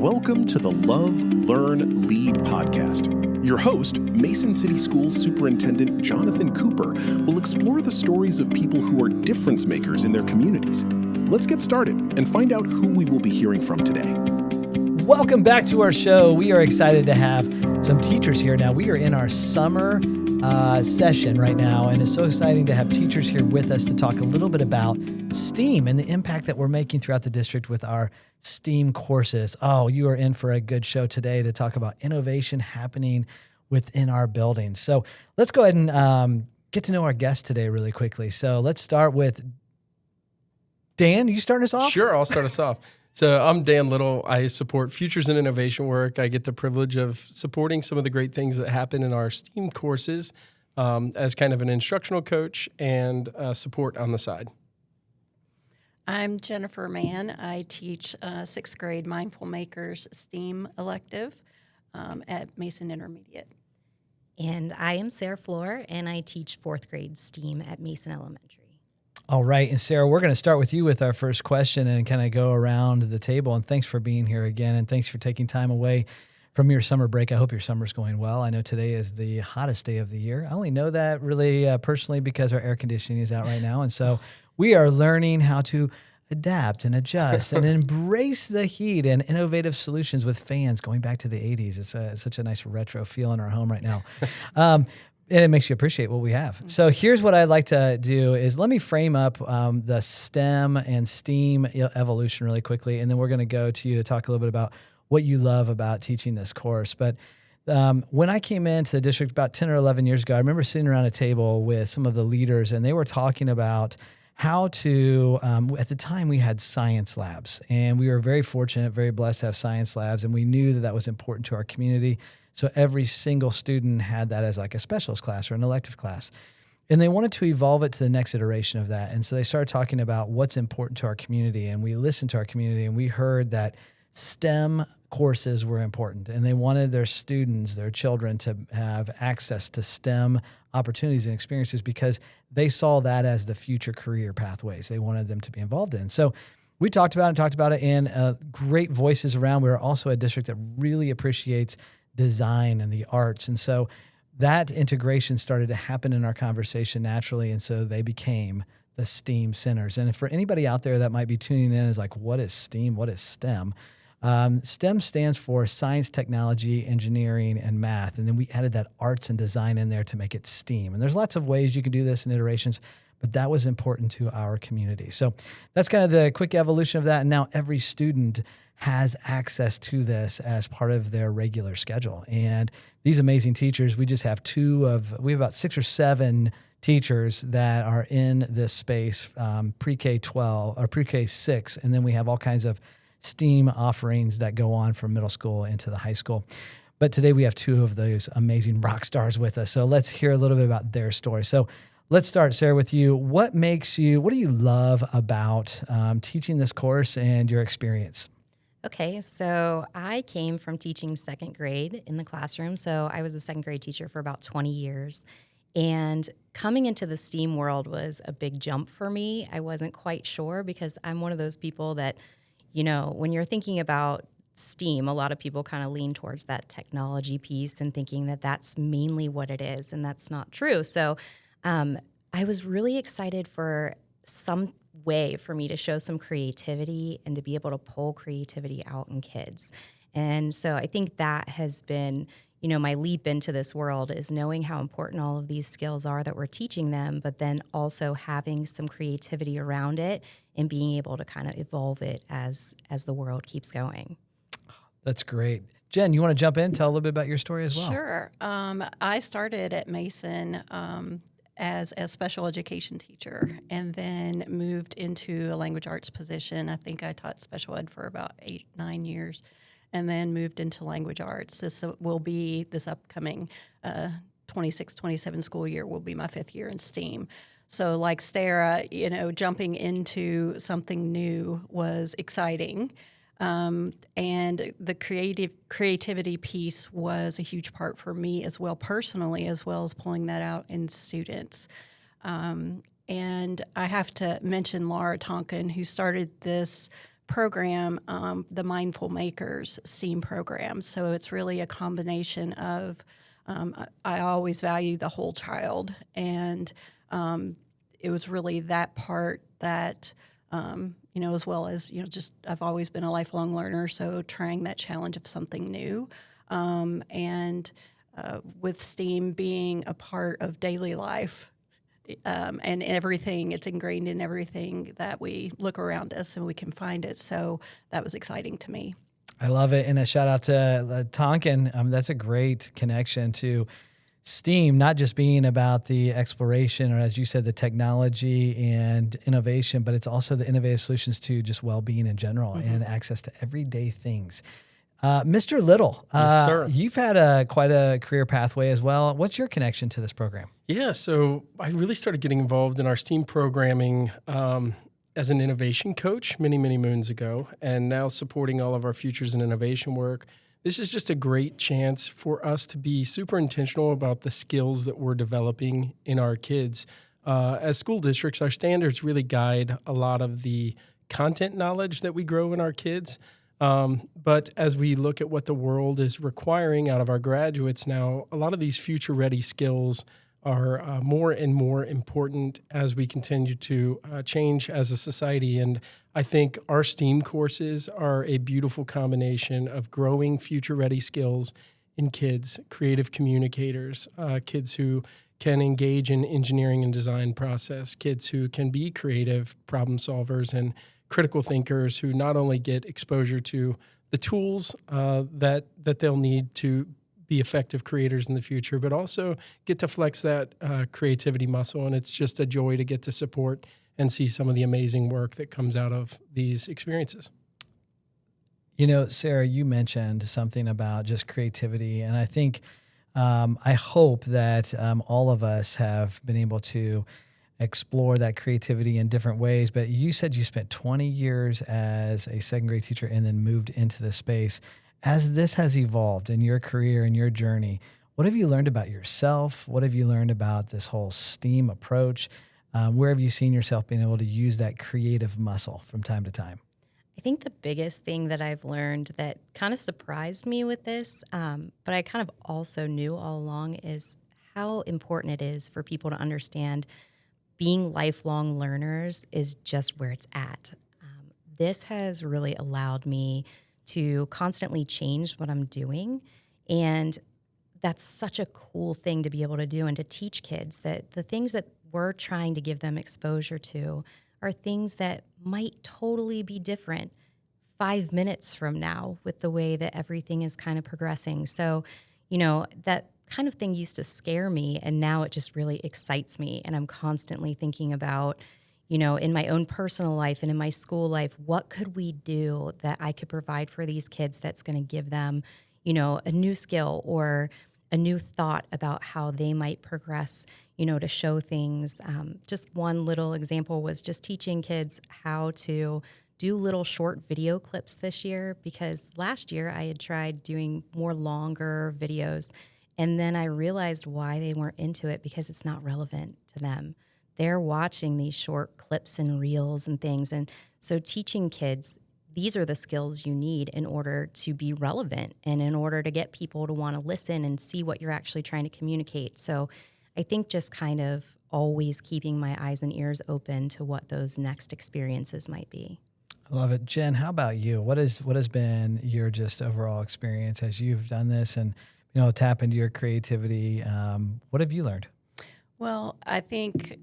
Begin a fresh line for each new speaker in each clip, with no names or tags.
Welcome to the Love, Learn, Lead podcast. Your host, Mason City Schools Superintendent Jonathan Cooper, will explore the stories of people who are difference makers in their communities. Let's get started and find out who we will be hearing from today.
Welcome back to our show. We are excited to have some teachers here now. We are in our summer session right now, and it's so exciting to have teachers here with us to talk a little bit about STEAM and the impact that we're making throughout the district with our STEAM courses. Oh, you are in for a good show today to talk about innovation happening within our buildings. So let's go ahead and get to know our guest today really quickly. So let's start with Dan. You starting us off?
Sure, I'll start us off. So I'm Dan Little. I support futures and innovation work. I get the privilege of supporting some of the great things that happen in our STEAM courses as kind of an instructional coach and support on the side.
I'm Jennifer Mann. I teach sixth grade Mindful Makers STEAM elective at Mason Intermediate.
And I am Sarah Flohr, and I teach fourth grade STEAM at Mason Elementary.
All right. And Sarah, we're going to start with you with our first question and kind of go around the table. And thanks for being here again. And thanks for taking time away from your summer break. I hope your summer's going well. I know today is the hottest day of the year. I only know that really personally because our air conditioning is out right now. And so we are learning how to adapt and adjust and embrace the heat and innovative solutions with fans going back to the 80s. It's such a nice retro feel in our home right now. And it makes you appreciate what we have. So here's what I'd like to do is let me frame up the STEM and STEAM evolution really quickly, and then we're going to go to you to talk a little bit about what you love about teaching this course. But when I came into the district about 10 or 11 years ago, I remember sitting around a table with some of the leaders, and they were talking about how to, at the time we had science labs, and we were very fortunate, very blessed to have science labs, and we knew that that was important to our community. So every single student had that as like a specialist class or an elective class. And they wanted to evolve it to the next iteration of that. And so they started talking about what's important to our community. And we listened to our community and we heard that STEM courses were important. And they wanted their students, their children, to have access to STEM opportunities and experiences because they saw that as the future career pathways they wanted them to be involved in. So we talked about it and great voices around. We're also a district that really appreciates design and the arts. And so that integration started to happen in our conversation naturally. And so they became the STEAM centers. And for anybody out there that might be tuning in is like, what is STEAM? What is STEM? STEM stands for science, technology, engineering, and math. And then we added that arts and design in there to make it STEAM. And there's lots of ways you can do this in iterations, but that was important to our community. So that's kind of the quick evolution of that. And now every student has access to this as part of their regular schedule. And these amazing teachers, we just have we have about 6 or 7 teachers that are in this space, pre-K 12 or pre-K 6. And then we have all kinds of STEAM offerings that go on from middle school into the high school. But today we have 2 of those amazing rock stars with us. So let's hear a little bit about their story. So let's start, Sarah, with you. What do you love about teaching this course and your experience?
Okay, so I came from teaching second grade in the classroom. So I was a second grade teacher for about 20 years. And coming into the STEAM world was a big jump for me. I wasn't quite sure because I'm one of those people that, when you're thinking about STEAM, a lot of people kind of lean towards that technology piece and thinking that that's mainly what it is, and that's not true. So I was really excited for some way for me to show some creativity and to be able to pull creativity out in kids. And so I think that has been, my leap into this world is knowing how important all of these skills are that we're teaching them, but then also having some creativity around it and being able to kind of evolve it as the world keeps going.
That's great. Jen, you want to jump in, tell a little bit about your story as well?
Sure. I started at Mason as a special education teacher and then moved into a language arts position. I think I taught special ed for about 8-9 years and then moved into language arts. This upcoming 26-27 school year will be my 5th year in STEAM. So like Sarah, jumping into something new was exciting. And the creativity piece was a huge part for me as well, personally, as well as pulling that out in students. And I have to mention Laura Tonkin, who started this program, the Mindful Makers STEAM program. So it's really a combination of, I always value the whole child, and it was really that part that, as well as, just I've always been a lifelong learner, so trying that challenge of something new. And with STEAM being a part of daily life, and everything, it's ingrained in everything that we look around us and we can find it. So that was exciting to me.
I love it. And a shout out to Tonkin. That's a great connection to STEAM, not just being about the exploration or, as you said, the technology and innovation, but it's also the innovative solutions to just well-being in general and access to everyday things. Mr. Little,
Yes, sir.
You've had quite a career pathway as well. What's your connection to this program?
Yeah, so I really started getting involved in our STEAM programming as an innovation coach many, many moons ago, and now supporting all of our futures and innovation work. This is just a great chance for us to be super intentional about the skills that we're developing in our kids. As school districts, our standards really guide a lot of the content knowledge that we grow in our kids. But as we look at what the world is requiring out of our graduates now, a lot of these future-ready skills are more and more important as we continue to change as a society. And I think our STEAM courses are a beautiful combination of growing future-ready skills in kids, creative communicators, kids who can engage in engineering and design process, kids who can be creative problem solvers and critical thinkers who not only get exposure to the tools that they'll need to be effective creators in the future, but also get to flex that creativity muscle. And it's just a joy to get to support and see some of the amazing work that comes out of these experiences.
Sarah, you mentioned something about just creativity, and I think I hope that all of us have been able to explore that creativity in different ways. But you said you spent 20 years as a second grade teacher and then moved into the space. As this has evolved in your career and your journey, what have you learned about yourself? What have you learned about this whole STEAM approach? Where have you seen yourself being able to use that creative muscle from time to time?
I think the biggest thing that I've learned that kind of surprised me with this, but I kind of also knew all along, is how important it is for people to understand being lifelong learners is just where it's at. This has really allowed me to constantly change what I'm doing. And that's such a cool thing to be able to do and to teach kids that the things that we're trying to give them exposure to are things that might totally be different 5 minutes from now with the way that everything is kind of progressing. So, that kind of thing used to scare me, and now it just really excites me. And I'm constantly thinking about, in my own personal life and in my school life, what could we do that I could provide for these kids that's going to give them, a new skill or a new thought about how they might progress, to show things. Just one little example was just teaching kids how to do little short video clips this year, because last year I had tried doing more longer videos, and then I realized why they weren't into it, because it's not relevant to them. They're watching these short clips and reels and things. And so teaching kids, these are the skills you need in order to be relevant and in order to get people to want to listen and see what you're actually trying to communicate. So I think just kind of always keeping my eyes and ears open to what those next experiences might be.
I love it. Jen, how about you? What has been your just overall experience as you've done this and, tap into your creativity? What have you learned?
Well, I think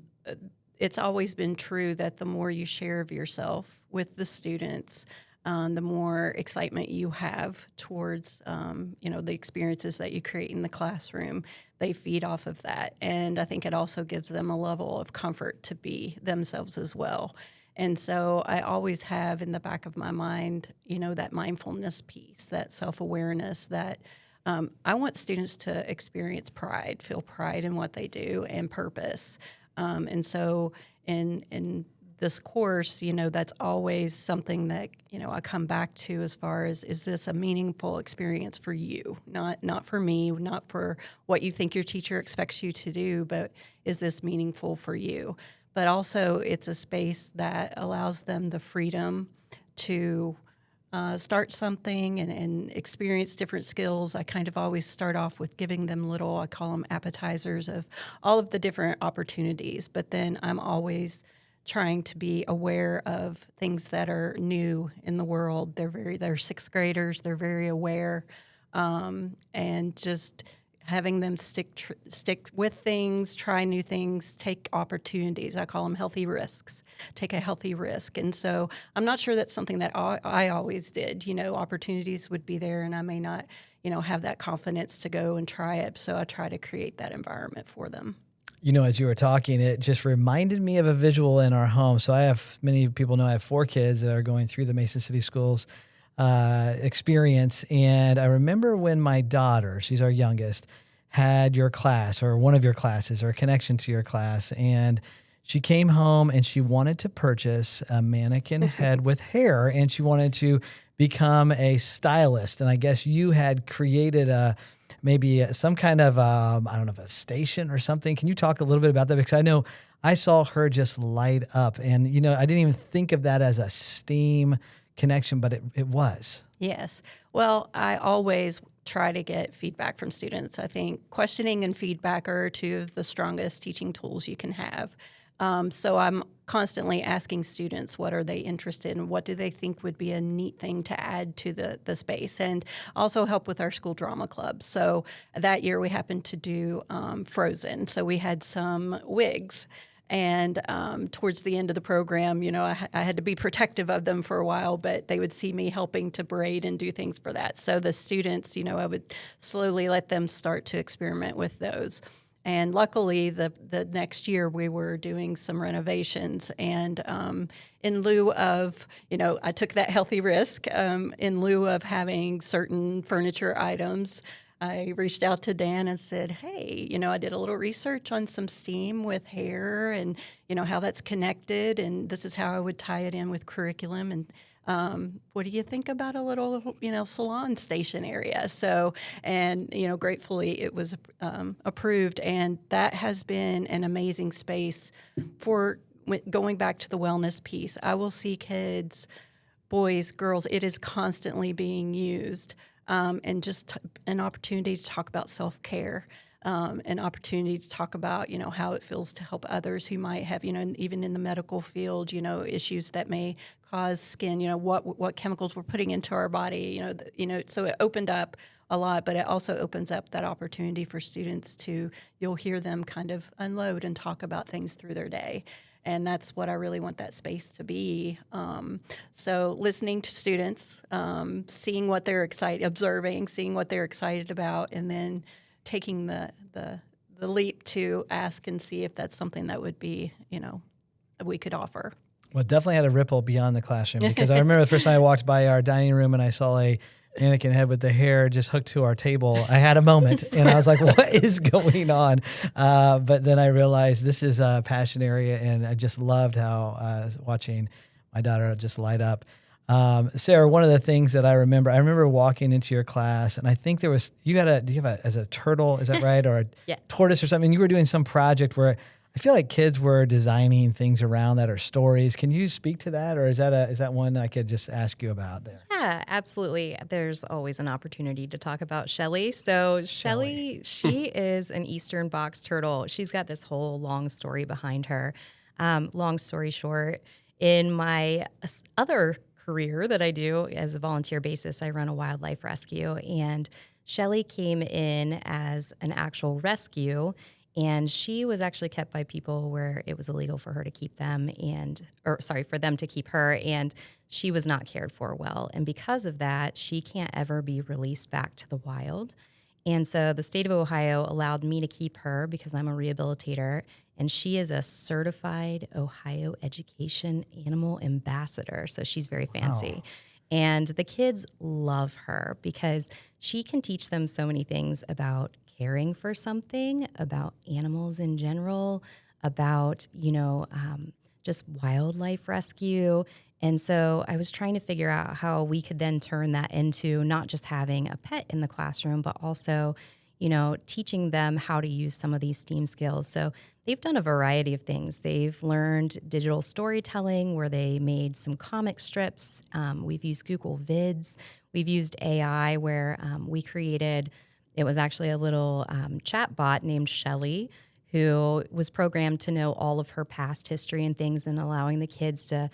it's always been true that the more you share of yourself with the students, the more excitement you have towards, the experiences that you create in the classroom. They feed off of that. And I think it also gives them a level of comfort to be themselves as well. And so I always have in the back of my mind, that mindfulness piece, that self-awareness, that I want students to experience pride, feel pride in what they do and purpose. And so in this course, that's always something that, I come back to as far as, is this a meaningful experience for you? Not for me, not for what you think your teacher expects you to do, but is this meaningful for you? But also it's a space that allows them the freedom to start something and experience different skills, I kind of always start off with giving them little, I call them appetizers of all of the different opportunities. But then I'm always trying to be aware of things that are new in the world. They're sixth graders. They're very aware, and just having them stick with things, try new things, take opportunities. I call them healthy risks. Take a healthy risk. And so I'm not sure that's something that I always did. Opportunities would be there, and I may not, have that confidence to go and try it. So I try to create that environment for them.
As you were talking, it just reminded me of a visual in our home. So many people know I have 4 kids that are going through the Mason City Schools experience. And I remember when my daughter, she's our youngest, had your class or one of your classes or a connection to your class. And she came home and she wanted to purchase a mannequin head with hair, and she wanted to become a stylist. And I guess you had created maybe some kind of, I don't know, a station or something. Can you talk a little bit about that? Because I know I saw her just light up, and, I didn't even think of that as a STEAM connection, but it was.
Yes. Well, I always try to get feedback from students. I think questioning and feedback are 2 of the strongest teaching tools you can have. So I'm constantly asking students, what are they interested in? What do they think would be a neat thing to add to the space? And also help with our school drama club. So that year we happened to do Frozen. So we had some wigs. And towards the end of the program, I had to be protective of them for a while, but they would see me helping to braid and do things for that. So the students, I would slowly let them start to experiment with those. And luckily, the next year we were doing some renovations, and in lieu of, I took that healthy risk. In lieu of having certain furniture items, I reached out to Dan and said, hey, I did a little research on some STEAM with hair and, how that's connected, and this is how I would tie it in with curriculum. And what do you think about a little, salon station area? So, and, gratefully it was approved, and that has been an amazing space for going back to the wellness piece. I will see kids, boys, girls, it is constantly being used. And just an opportunity to talk about self-care, an opportunity to talk about, how it feels to help others who might have, even in the medical field, issues that may cause skin, what chemicals we're putting into our body, so it opened up a lot, but it also opens up that opportunity for students you'll hear them kind of unload and talk about things through their day. And that's what I really want that space to be. So listening to students, seeing what they're excited, observing, seeing what they're excited about, and then taking the leap to ask and see if that's something that would be, we could offer.
Well, it definitely had a ripple beyond the classroom, because I remember the first time I walked by our dining room and I saw a mannequin head with the hair just hooked to our table. I had a moment and I was like, what is going on? But then I realized this is a passion area, and I just loved how watching my daughter just light up. Sarah, one of the things that I remember walking into your class, and I think do you have as a turtle, is that right? Or a
yeah.
tortoise or something? You were doing some project where I feel like kids were designing things around that, or stories. Can you speak to that, or is that one I could just ask you about there?
Yeah, absolutely. There's always an opportunity to talk about Shelly. So Shelly, she is an Eastern box turtle. She's got this whole long story behind her. Long story short, in my other career that I do as a volunteer basis, I run a wildlife rescue, and Shelly came in as an actual rescue. And she was actually kept by people where it was illegal for her to keep them for them to keep her, and she was not cared for well. And because of that, she can't ever be released back to the wild. And so the state of Ohio allowed me to keep her because I'm a rehabilitator, and she is a certified Ohio Education Animal Ambassador. So she's very fancy. Wow. And the kids love her because she can teach them so many things about caring for something, about animals in general, about, just wildlife rescue. And so I was trying to figure out how we could then turn that into not just having a pet in the classroom, but also, teaching them how to use some of these STEAM skills. So they've done a variety of things. They've learned digital storytelling where they made some comic strips. We've used Google Vids. We've used AI where we created, it was actually a little chat bot named Shelly who was programmed to know all of her past history and things, and allowing the kids to,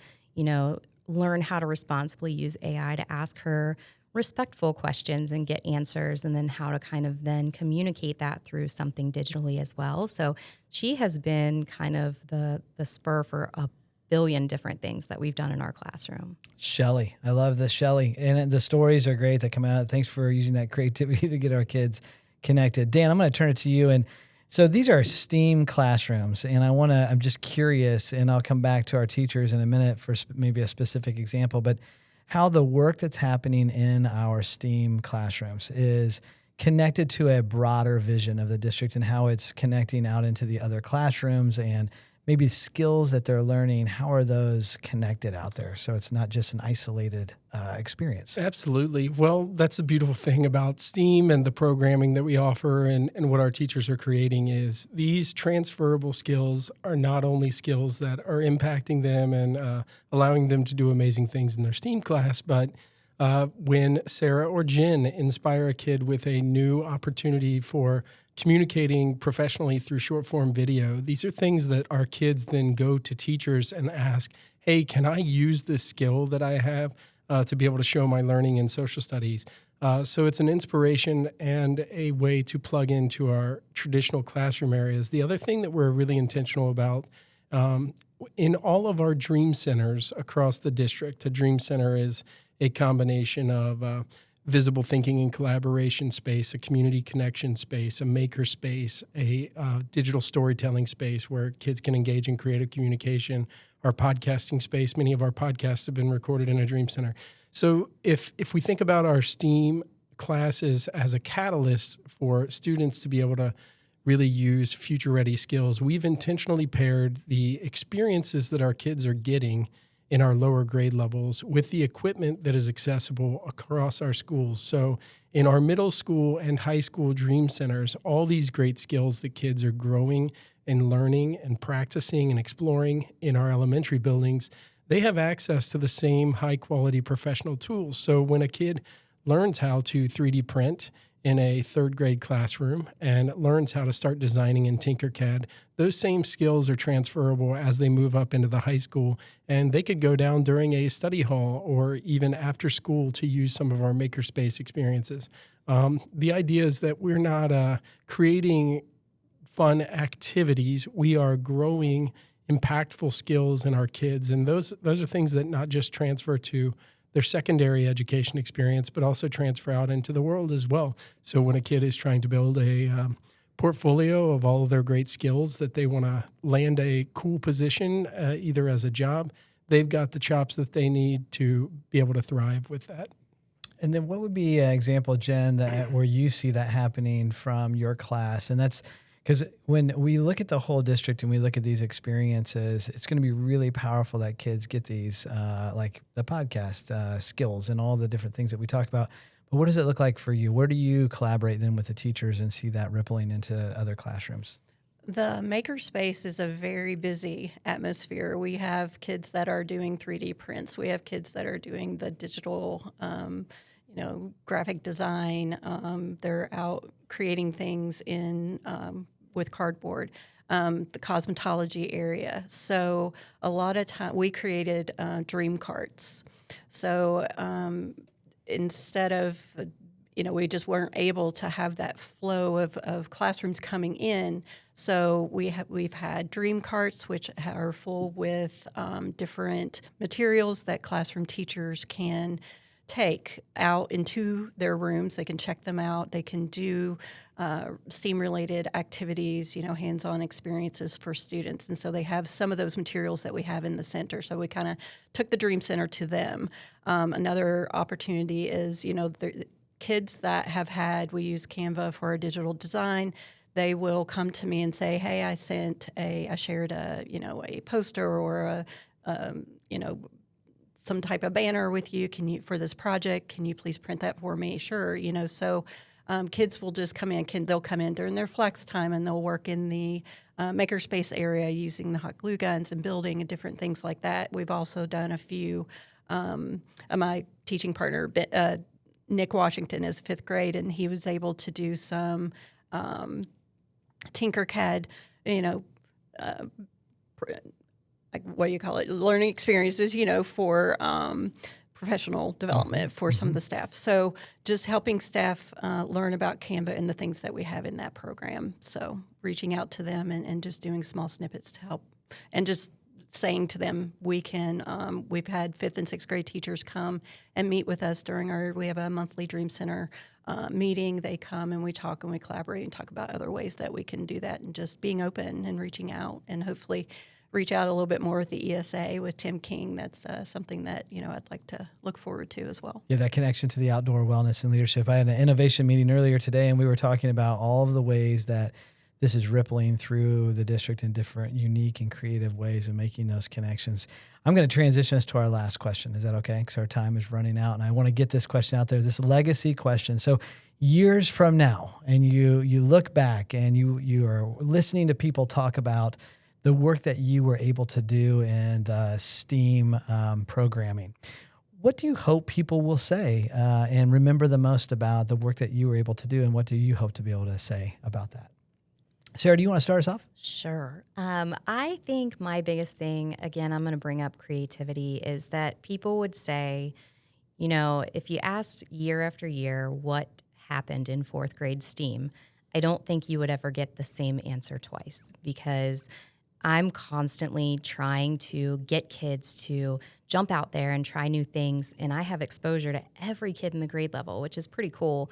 learn how to responsibly use AI to ask her respectful questions and get answers, and then how to kind of then communicate that through something digitally as well. So she has been kind of the spur for a billion different things that we've done in our classroom.
Shelly. I love this, Shelly. And the stories are great that come out. Thanks for using that creativity to get our kids connected. Dan, I'm going to turn it to you. And so these are STEAM classrooms, and I'm just curious, and I'll come back to our teachers in a minute for maybe a specific example, but how the work that's happening in our STEAM classrooms is connected to a broader vision of the district and how it's connecting out into the other classrooms, and maybe skills that they're learning, how are those connected out there? So it's not just an isolated experience.
Absolutely. Well, that's the beautiful thing about STEAM and the programming that we offer and what our teachers are creating is these transferable skills are not only skills that are impacting them and allowing them to do amazing things in their STEAM class, but when Sarah or Jen inspire a kid with a new opportunity for communicating professionally through short form video, these are things that our kids then go to teachers and ask, hey, can I use this skill that I have to be able to show my learning in social studies? So it's an inspiration and a way to plug into our traditional classroom areas. The other thing that we're really intentional about in all of our dream centers across the district, a dream center is a combination of visible thinking and collaboration space, a community connection space, a maker space, a digital storytelling space where kids can engage in creative communication, our podcasting space. Many of our podcasts have been recorded in a dream center. So if we think about our STEAM classes as a catalyst for students to be able to really use future-ready skills, we've intentionally paired the experiences that our kids are getting in our lower grade levels with the equipment that is accessible across our schools. So in our middle school and high school dream centers, all these great skills that kids are growing and learning and practicing and exploring in our elementary buildings, they have access to the same high quality professional tools. So when a kid learns how to 3D print in a third grade classroom and learns how to start designing in Tinkercad, those same skills are transferable as they move up into the high school, and they could go down during a study hall or even after school to use some of our makerspace experiences. The idea is that we're not creating fun activities, we are growing impactful skills in our kids, and those are things that not just transfer to their secondary education experience, but also transfer out into the world as well. So when a kid is trying to build a portfolio of all of their great skills that they want to land a cool position, either as a job, they've got the chops that they need to be able to thrive with that.
And then what would be an example, Jen, where you see that happening from your class? And that's because when we look at the whole district and we look at these experiences, it's going to be really powerful that kids get these, like the podcast skills and all the different things that we talk about. But what does it look like for you? Where do you collaborate then with the teachers and see that rippling into other classrooms?
The makerspace is a very busy atmosphere. We have kids that are doing 3D prints. We have kids that are doing the digital graphic design. They're out creating things in with cardboard. The cosmetology area. So a lot of time we created dream carts. So instead of we just weren't able to have that flow of classrooms coming in. So we've had dream carts, which are full with different materials that classroom teachers can take out into their rooms. They can check them out. They can do STEAM-related activities, hands-on experiences for students. And so they have some of those materials that we have in the center. So we kind of took the Dream Center to them. Another opportunity is, the kids that we use Canva for our digital design. They will come to me and say, hey, I shared a poster or some type of banner with you. For this project, can you please print that for me? Sure. So kids will just come in. They'll come in during their flex time, and they'll work in the makerspace area using the hot glue guns and building and different things like that. We've also done a few. My teaching partner, Nick Washington, is 5th grade, and he was able to do some Tinkercad, like what do you call it, learning experiences, for professional development for some of the staff. So just helping staff learn about Canva and the things that we have in that program. So reaching out to them and just doing small snippets to help, and just saying to them, we've had 5th and 6th grade teachers come and meet with us we have a monthly Dream Center meeting. They come and we talk and we collaborate and talk about other ways that we can do that, and just being open and reaching out, and hopefully reach out a little bit more with the ESA with Tim King. That's something that, I'd like to look forward to as well.
Yeah, that connection to the outdoor wellness and leadership. I had an innovation meeting earlier today, and we were talking about all of the ways that this is rippling through the district in different unique and creative ways of making those connections. I'm going to transition us to our last question. Is that okay? Because our time is running out, and I want to get this question out there, this legacy question. So years from now, and you look back and you are listening to people talk about the work that you were able to do in STEAM programming. What do you hope people will say and remember the most about the work that you were able to do, and what do you hope to be able to say about that? Sarah, do you want to start us off?
Sure. I think my biggest thing, again, I'm going to bring up creativity, is that people would say, if you asked year after year what happened in 4th grade STEAM, I don't think you would ever get the same answer twice, because I'm constantly trying to get kids to jump out there and try new things, and I have exposure to every kid in the grade level, which is pretty cool.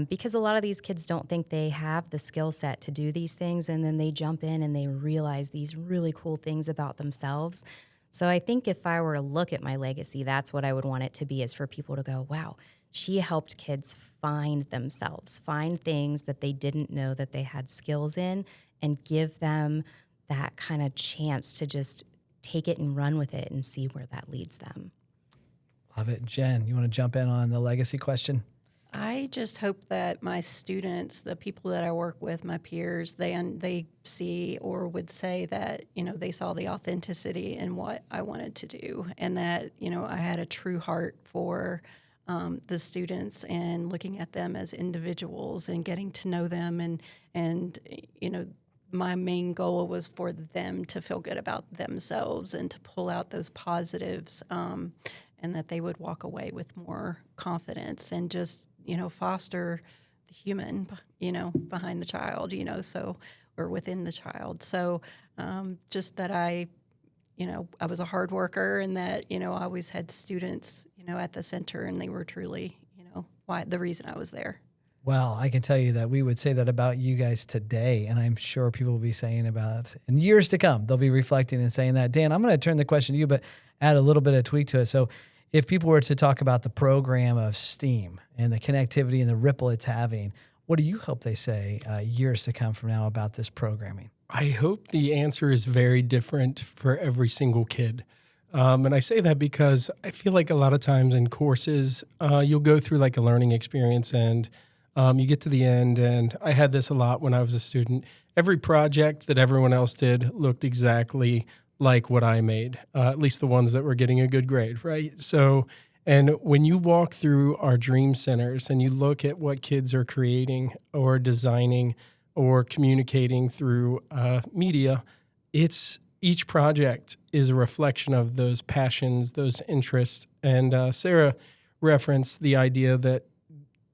Because a lot of these kids don't think they have the skill set to do these things, and then they jump in and they realize these really cool things about themselves. So I think if I were to look at my legacy, that's what I would want it to be, is for people to go, wow, she helped kids find themselves, find things that they didn't know that they had skills in, and give them that kind of chance to just take it and run with it and see where that leads them.
Love it. Jen, you want to jump in on the legacy question?
I just hope that my students, the people that I work with, my peers, they see or would say that, they saw the authenticity in what I wanted to do, and that, I had a true heart for the students and looking at them as individuals and getting to know them. And my main goal was for them to feel good about themselves and to pull out those positives, and that they would walk away with more confidence and just, foster the human, behind the child, or within the child. So just that I was a hard worker, and that, I always had students, at the center, and they were truly, the reason I was there.
Well, I can tell you that we would say that about you guys today, and I'm sure people will be saying about it in years to come. They'll be reflecting and saying that. Dan, I'm going to turn the question to you, but add a little bit of tweak to it. So if people were to talk about the program of STEAM and the connectivity and the ripple it's having, what do you hope they say years to come from now about this programming?
I hope the answer is very different for every single kid. And I say that because I feel like a lot of times in courses, you'll go through like a learning experience, and you get to the end, and I had this a lot when I was a student. Every project that everyone else did looked exactly like what I made, at least the ones that were getting a good grade, right? So, and when you walk through our dream centers and you look at what kids are creating or designing or communicating through media, each project is a reflection of those passions, those interests. And Sarah referenced the idea that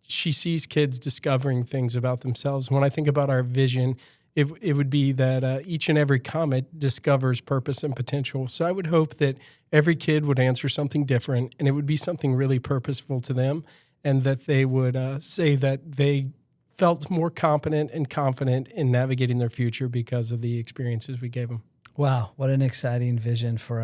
she sees kids discovering things about themselves. When I think about our vision, it would be that each and every comet discovers purpose and potential. So I would hope that every kid would answer something different, and it would be something really purposeful to them, and that they would say that they felt more competent and confident in navigating their future because of the experiences we gave them.
Wow, what an exciting vision for,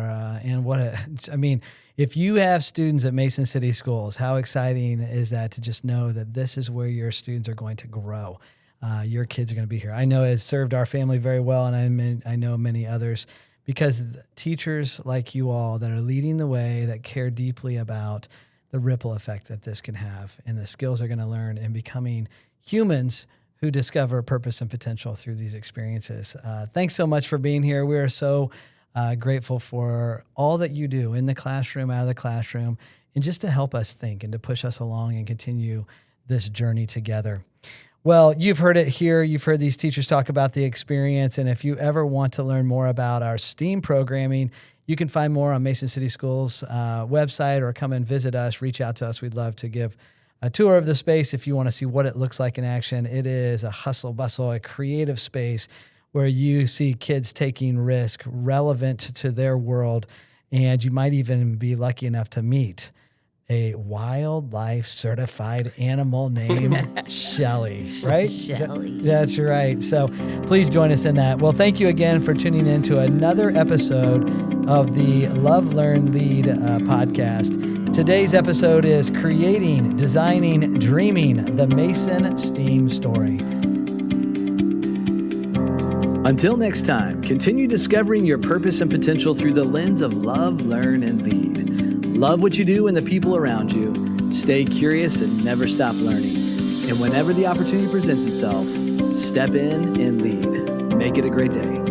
if you have students at Mason City Schools, how exciting is that to just know that this is where your students are going to grow. Your kids are going to be here. I know it's served our family very well, and I know many others, because teachers like you all that are leading the way, that care deeply about the ripple effect that this can have and the skills they're going to learn in becoming humans who discover purpose and potential through these experiences. Thanks so much for being here. We are so grateful for all that you do in the classroom, out of the classroom, and just to help us think and to push us along and continue this journey together. Well, you've heard it here. You've heard these teachers talk about the experience. And if you ever want to learn more about our STEAM programming, you can find more on Mason City Schools' website, or come and visit us, reach out to us. We'd love to give a tour of the space if you want to see what it looks like in action. It is a hustle bustle, a creative space where you see kids taking risk relevant to their world. And you might even be lucky enough to meet a wildlife certified animal named Shelly, right?
Shelly.
That's right. So please join us in that. Well, thank you again for tuning in to another episode of the Love, Learn, Lead podcast. Today's episode is Creating, Designing, Dreaming the Mason STEAM Story. Until next time, continue discovering your purpose and potential through the lens of love, learn, and lead. Love what you do and the people around you. Stay curious and never stop learning. And whenever the opportunity presents itself, step in and lead. Make it a great day.